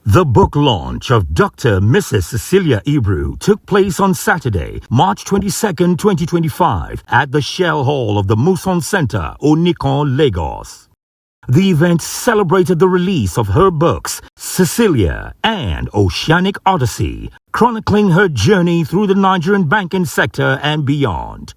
The book launch of Dr. Mrs. Cecilia Ibru took place on Saturday, March 22, 2025, at the Shell Hall of the Muson Center, Onikon, Lagos. The event celebrated the release of her books, Cecilia and Oceanic Odyssey, chronicling her journey through the Nigerian banking sector and beyond.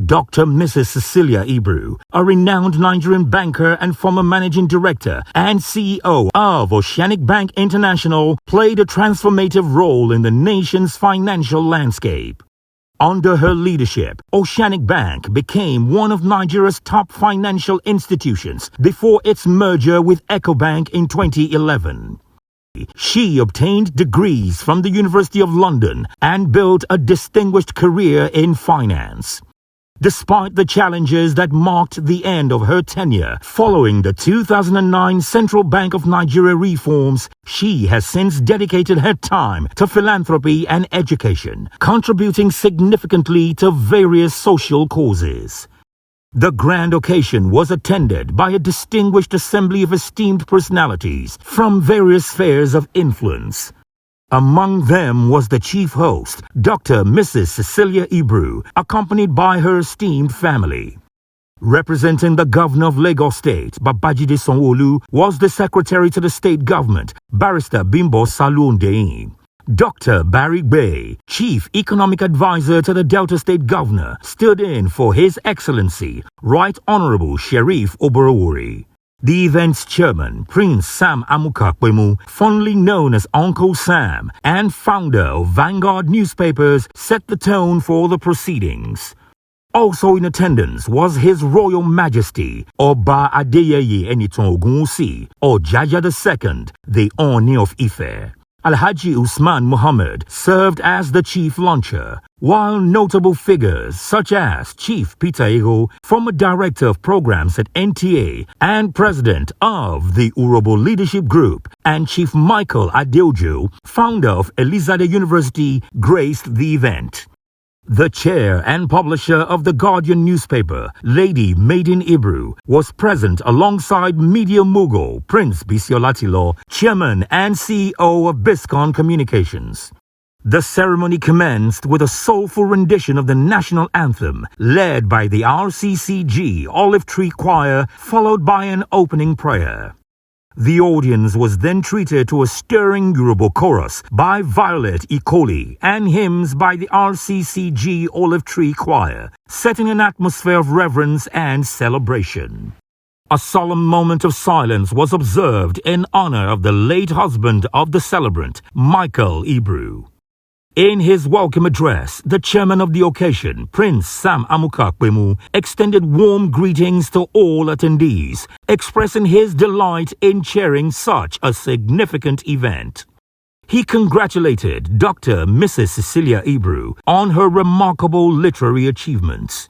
Dr. Mrs. Cecilia Ibru, a renowned Nigerian banker and former managing director and CEO of Oceanic Bank International, played a transformative role in the nation's financial landscape. Under her leadership, Oceanic Bank became one of Nigeria's top financial institutions before its merger with Ecobank in 2011. She obtained degrees from the University of London and built a distinguished career in finance. Despite the challenges that marked the end of her tenure following the 2009 Central Bank of Nigeria reforms, she has since dedicated her time to philanthropy and education, contributing significantly to various social causes. The grand occasion was attended by a distinguished assembly of esteemed personalities from various spheres of influence. Among them was the chief host, Dr. Mrs. Cecilia Ibru, accompanied by her esteemed family. Representing the governor of Lagos State, Babajide Sanwo-Olu, was the secretary to the state government, Barrister Bimbo Salundein. Dr. Barry Bay, chief economic advisor to the Delta State governor, stood in for His Excellency, Right Honorable Sheriff Oborowori. The event's chairman, Prince Sam Amukakpemu, fondly known as Uncle Sam, and founder of Vanguard newspapers, set the tone for the proceedings. Also in attendance was His Royal Majesty, Oba Adeyeye Enitan Ogunwusi, Ojaja II, the Oni of Ife. Alhaji Usman Muhammad served as the chief launcher, while notable figures such as Chief Peter Ego, former director of programs at NTA and president of the Urobo Leadership Group, and Chief Michael Adeojo, founder of Elizade University, graced the event. The chair and publisher of the Guardian newspaper, Lady Maiden Ibru, was present alongside media mogul Prince Bisiolatilo, chairman and CEO of Biscon Communications. The ceremony commenced with a soulful rendition of the national anthem, led by the RCCG Olive Tree Choir, followed by an opening prayer. The audience was then treated to a stirring Yoruba chorus by Violet Ikoli and hymns by the RCCG Olive Tree Choir, setting an atmosphere of reverence and celebration. A solemn moment of silence was observed in honor of the late husband of the celebrant, Michael Ibru. In his welcome address, the chairman of the occasion, Prince Sam Amukakpemu, extended warm greetings to all attendees, expressing his delight in chairing such a significant event. He congratulated Dr. Mrs. Cecilia Ibru on her remarkable literary achievements.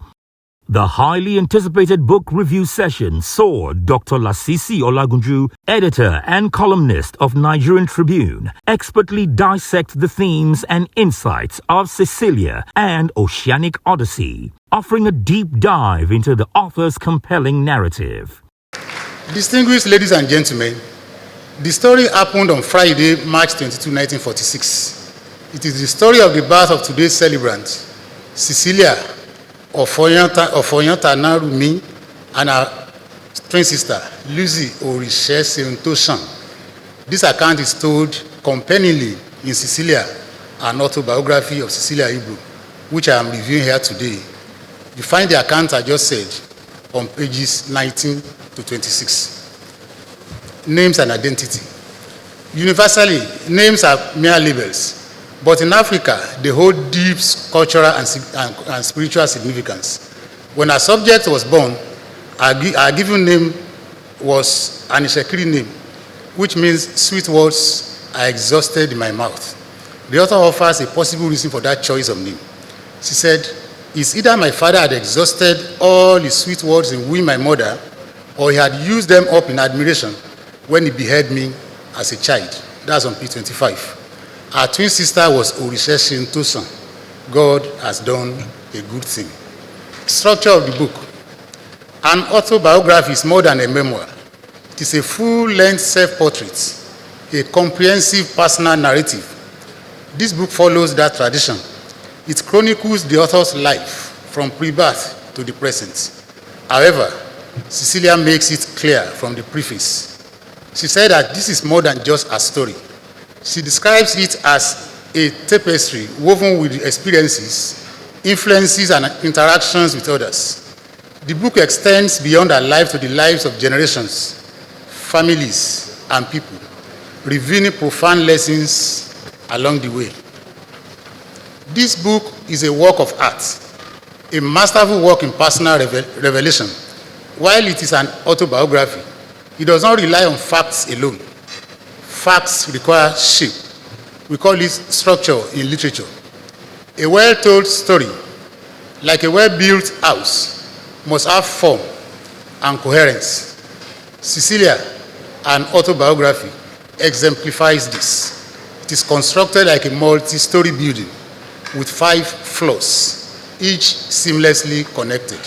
The highly anticipated book review session saw Dr. Lasisi Olagunju, editor and columnist of Nigerian Tribune, expertly dissect the themes and insights of Cecilia and Oceanic Odyssey, offering a deep dive into the author's compelling narrative. Distinguished ladies and gentlemen, the story happened on Friday, March 22, 1946. It is the story of the birth of today's celebrant, Cecilia Ofoyantana Rumi, and her twin sister, Lucy Orishe Seuntosan. This account is told compellingly in Cecilia, an autobiography of Cecilia Ibru, which I am reviewing here today. You find the account I just said on pages 19 to 26. Names and identity. Universally, names are mere labels. But in Africa, they hold deep cultural and spiritual significance. When a subject was born, our given name was an Ishekiri name, which means sweet words are exhausted in my mouth. The author offers a possible reason for that choice of name. She said, it's either my father had exhausted all his sweet words in wooing my mother, or he had used them up in admiration when he beheld me as a child. That's on P25. Our twin sister was Orishe Shintosan. God has done a good thing. Structure of the book. An autobiography is more than a memoir. It is a full-length self-portrait. a comprehensive personal narrative. This book follows that tradition. It chronicles the author's life from pre-birth to the present. However, Cecilia makes it clear from the preface. She said that this is more than just a story. She describes it as a tapestry woven with experiences, influences, and interactions with others. The book extends beyond her life to the lives of generations, families, and people, revealing profound lessons along the way. This book is a work of art, a masterful work in personal revelation. While it is an autobiography, it does not rely on facts alone. Facts require shape. We call it structure in literature. A well-told story, like a well-built house, must have form and coherence. Cecilia, an autobiography, exemplifies this. It is constructed like a multi-story building with 5 floors, each seamlessly connected.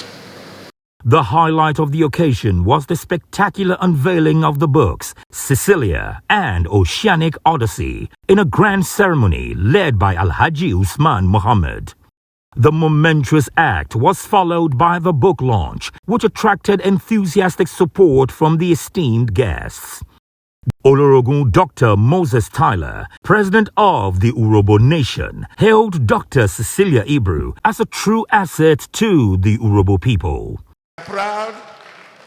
The highlight of the occasion was the spectacular unveiling of the books Cecilia and Oceanic Odyssey in a grand ceremony led by Alhaji Usman Muhammad. The momentous act was followed by the book launch, which attracted enthusiastic support from the esteemed guests. Olorogun Dr. Moses Tyler, president of the Urobo Nation, hailed Dr. Cecilia Ibru as a true asset to the Urobo people. I'm proud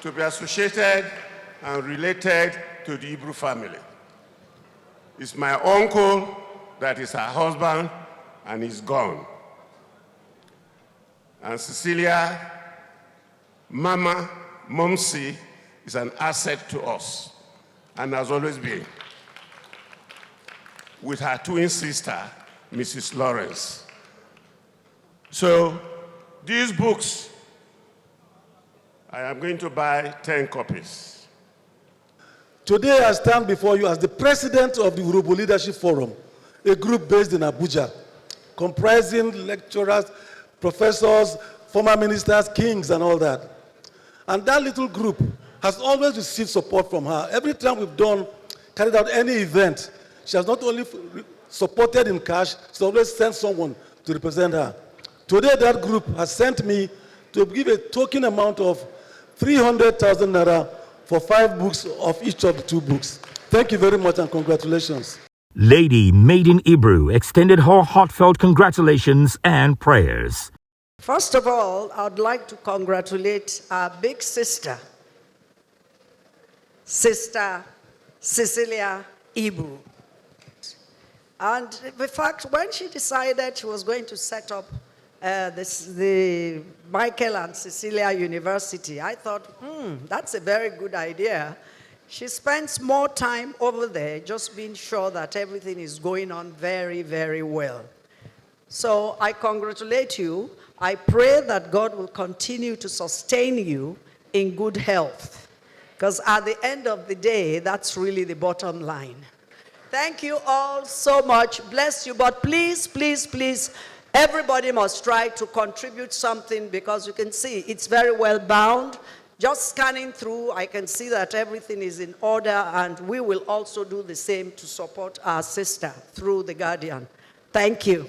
to be associated and related to the Ibru family. It's my uncle that is her husband, and he's gone. And Cecilia, Mama, Momsi, is an asset to us, and has always been, with her twin sister, Mrs. Lawrence. So these books, I am going to buy 10 copies. Today I stand before you as the president of the Urobo Leadership Forum, a group based in Abuja, comprising lecturers, professors, former ministers, kings, and all that. And that little group has always received support from her. Every time we've carried out any event, she has not only supported in cash, she's always sent someone to represent her. Today that group has sent me to give a token amount of 300,000 naira for 5 books of each of the 2 books. Thank you very much and congratulations. Lady Maiden Ibru extended her heartfelt congratulations and prayers. First of all, I'd like to congratulate our big sister, Sister Cecilia Ibru. And in fact, when she decided she was going to set up the Michael and Cecilia University, I thought, that's a very good idea. She spends more time over there just being sure that everything is going on very, very well. So I congratulate you. I pray that God will continue to sustain you in good health, because at the end of the day, that's really the bottom line. Thank you all so much. Bless you. But please, please, please, everybody must try to contribute something, because you can see it's very well bound. Just scanning through, I can see that everything is in order, and we will also do the same to support our sister through The Guardian. Thank you.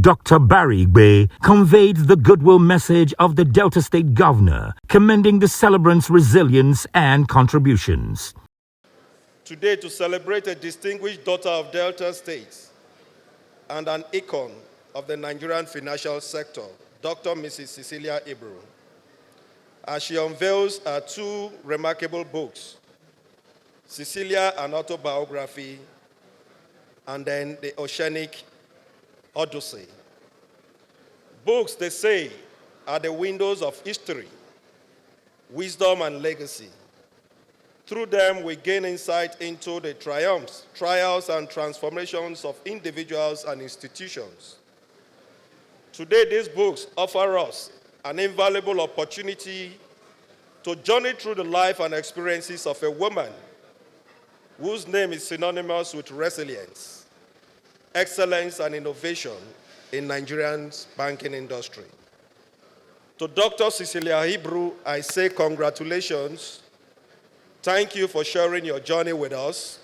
Dr. Barry Gbe conveyed the goodwill message of the Delta State Governor, commending the celebrants' resilience and contributions. Today, to celebrate a distinguished daughter of Delta State and an icon of the Nigerian financial sector, Dr. Mrs. Cecilia Ibru, as she unveils her 2 remarkable books, Cecilia, an autobiography, and then the Oceanic Odyssey. Books, they say, are the windows of history, wisdom, and legacy. Through them, we gain insight into the triumphs, trials, and transformations of individuals and institutions. Today, these books offer us an invaluable opportunity to journey through the life and experiences of a woman whose name is synonymous with resilience, excellence, and innovation in Nigeria's banking industry. To Dr. Cecilia Ibru, I say congratulations. Thank you for sharing your journey with us.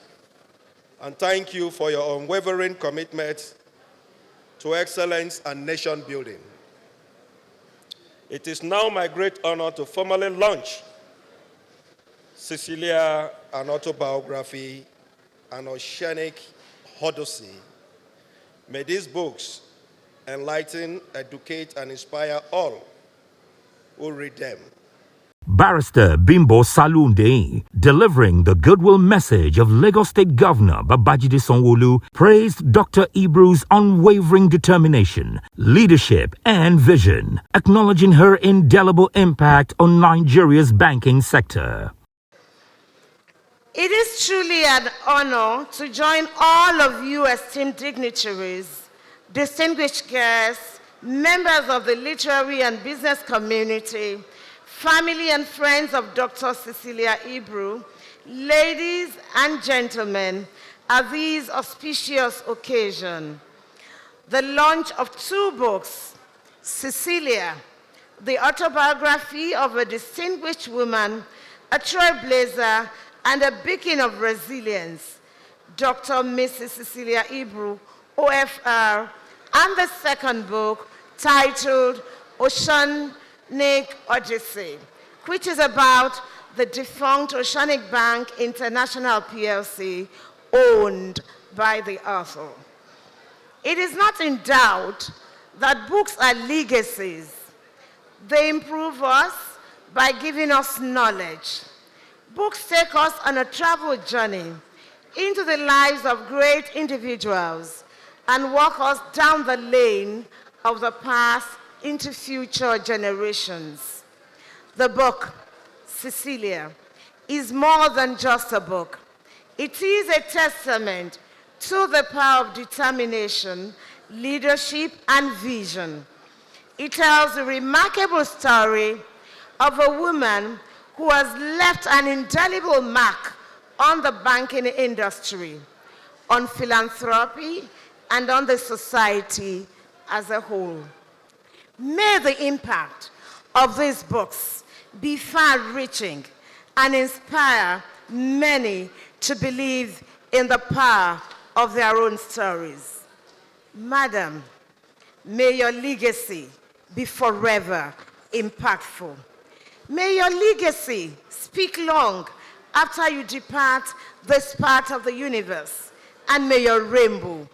and thank you for your unwavering commitment to excellence and nation building. It is now my great honor to formally launch Cecilia, an autobiography, an oceanic odyssey. May these books enlighten, educate, and inspire all who read them. Barrister Bimbo Salunde, delivering the goodwill message of Lagos State Governor Babajide Sanwo-Olu, praised Dr. Ibru's unwavering determination, leadership, and vision, acknowledging her indelible impact on Nigeria's banking sector. It is truly an honor to join all of you esteemed dignitaries, distinguished guests, members of the literary and business community, family and friends of Dr. Cecilia Ibru, ladies and gentlemen, at this auspicious occasion. The launch of 2 books, Cecilia, the autobiography of a distinguished woman, a trailblazer, and a beacon of resilience, Dr. Mrs. Cecilia Ibru, OFR, and the second book titled Oceanic Odyssey, which is about the defunct Oceanic Bank International PLC, owned by the author. It is not in doubt that books are legacies. They improve us by giving us knowledge. Books take us on a travel journey into the lives of great individuals and walk us down the lane of the past into future generations. The book, Cecilia, is more than just a book. It is a testament to the power of determination, leadership, and vision. It tells a remarkable story of a woman who has left an indelible mark on the banking industry, on philanthropy, and on the society as a whole. May the impact of these books be far-reaching and inspire many to believe in the power of their own stories. Madam, may your legacy be forever impactful. May your legacy speak long after you depart this part of the universe, and may your rainbow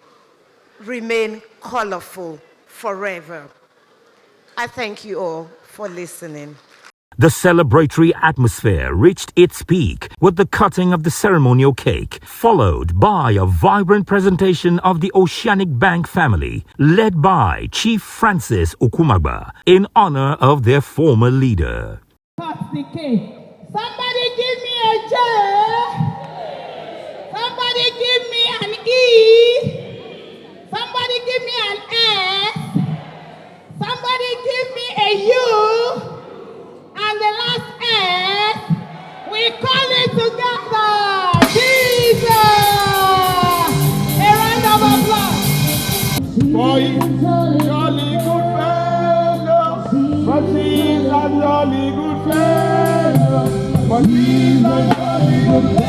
remain colorful forever. I thank you all for listening. The celebratory atmosphere reached its peak with the cutting of the ceremonial cake, followed by a vibrant presentation of the Oceanic Bank family, led by Chief Francis Okumagba, in honor of their former leader. Somebody give me a J. Somebody give me an E. Somebody give me an S. Somebody give me a U. And the last S. We call it together. Jesus! A round of applause. For jolly good fellow, but he's a jolly good fellow, but he's a jolly good fellow.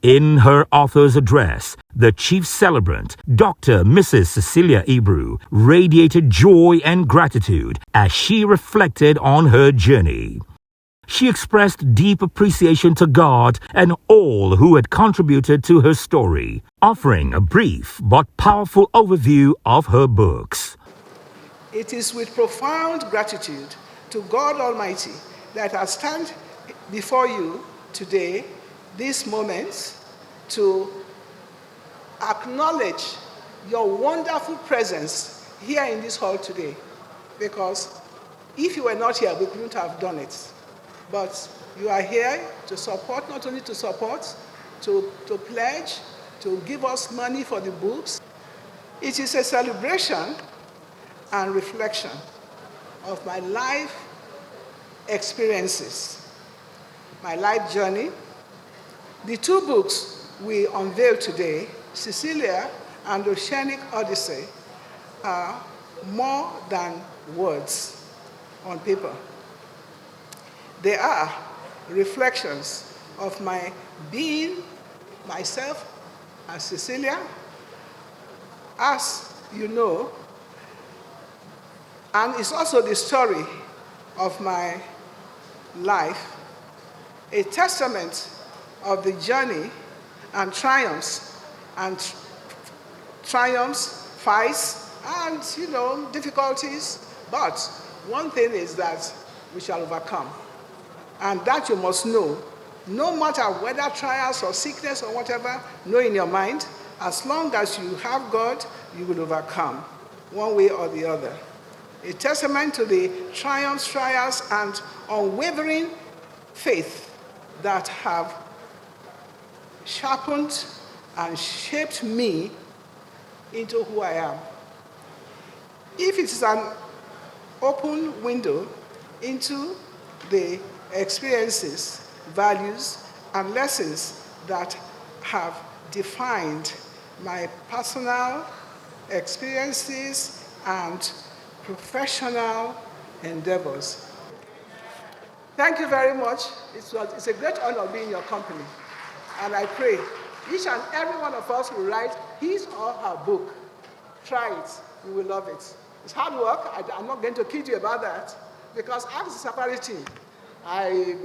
In her author's address, the chief celebrant, Dr. Mrs. Cecilia Ibru, radiated joy and gratitude as she reflected on her journey. She expressed deep appreciation to God and all who had contributed to her story, offering a brief but powerful overview of her books. It is with profound gratitude to God Almighty that I stand before you today, this moment, to acknowledge your wonderful presence here in this hall today. Because if you were not here, we couldn't have done it. But you are here to support, not only to support, to pledge, to give us money for the books. It is a celebration, and reflection of my life experiences, my life journey. The two books we unveil today, Cecilia and Oceanic Odyssey, are more than words on paper. They are reflections of my being myself as Cecilia, as you know, and it's also the story of my life, a testament of the journey and triumphs, fights, and difficulties. But one thing is that we shall overcome. And that you must know, no matter whether trials or sickness or whatever, know in your mind, as long as you have God, you will overcome, one way or the other. A testament to the triumphs, trials, and unwavering faith that have sharpened and shaped me into who I am. If it is an open window into the experiences, values, and lessons that have defined my personal experiences and professional endeavors. Thank you very much. It's a great honor being in your company. And I pray each and every one of us will write his or her book. Try it. You will love it. It's hard work. I'm not going to kid you about that. Because as a Safari team, I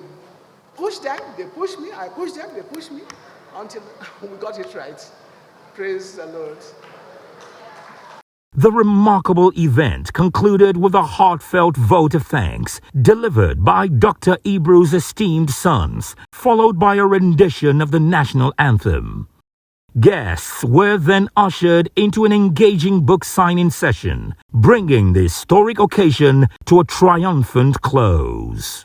push them, they push me, I push them, they push me, until we got it right. Praise the Lord. The remarkable event concluded with a heartfelt vote of thanks delivered by Dr. Ibru's esteemed sons, followed by a rendition of the national anthem. Guests were then ushered into an engaging book signing session, bringing the historic occasion to a triumphant close.